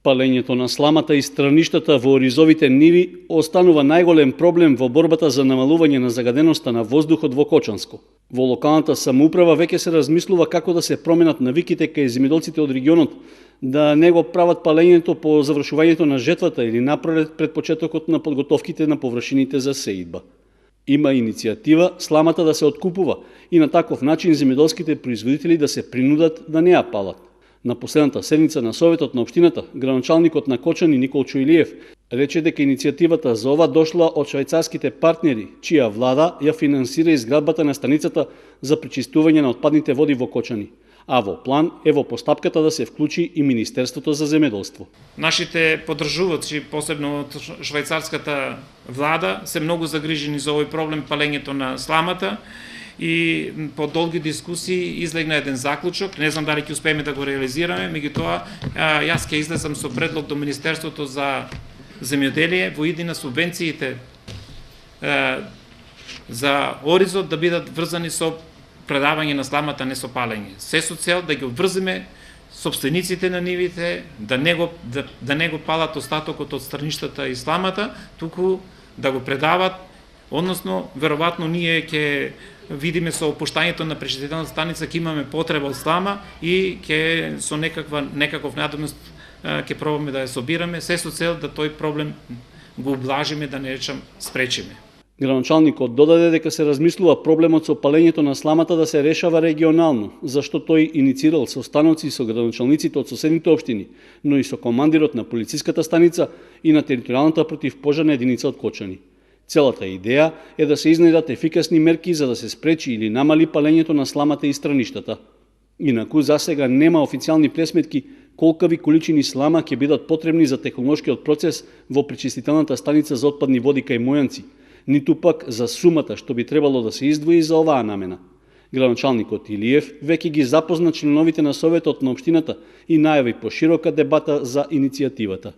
Палењето на сламата и страништата во оризовите ниви останува најголем проблем во борбата за намалување на загаденоста на воздухот во Кочанско. Во локалната самоуправа веќе се размислува како да се променат навиките кај земјоделците од регионот, да не го прават палењето по завршувањето на жетвата или напролет пред почетокот на подготовките на површините за сеидба. Има иницијатива сламата да се откупува и на таков начин земјоделските производители да се принудат да не ја палат. На последната седница на Советот на општината, градоначалникот на Кочани Никол Чоилиев рече дека иницијативата за ова дошла од швајцарските партнери, чија влада ја финансира изградбата на станицата за пречистување на отпадните води во Кочани. А во план е во постапката да се вклучи и Министерството за земјоделство. Нашите поддржувачи, посебно од швајцарската влада, се многу загрижени за овој проблем палењето на сламата и по долги дискусии излегна еден заклучок, не знам дали ќе успееме да го реализираме, меѓутоа јас ќе излезам со предлог до Министерството за земјоделие во иди на субвенциите за оризот да бидат врзани со предавање на сламата, не со палење. Се со цел да ги обврзиме собствениците на нивите, да не го палат остатокот од страништата и сламата, туку да го предават, односно веројатно ние ќе видиме со опуштањето на пречистителната станица ќе имаме потреба од слама и ќе со некаков надомност ќе пробаме да ја собираме, се со цел да тој проблем го облажиме, да не речам спречиме. Градоначалникот додаде дека се размислува проблемот со палењето на сламата да се решава регионално, зашто тој иницирал состаноци со градоначалниците од соседните општини, но и со командирот на полициската станица и на територијалната противпожарна единица од Кочани. Целата идеја е да се изнајдат ефикасни мерки за да се спречи или намали палењето на сламата и страништата. Инаку засега нема официјални пресметки колкави количини слама ќе бидат потребни за технолошкиот процес во пречистителната станица за отпадни води кај Мојанци, ниту пак за сумата што би требало да се издвои за оваа намена. Градоначалникот Илиев веќе ги запозна членовите на Советот на општината и најави поширока дебата за иницијативата.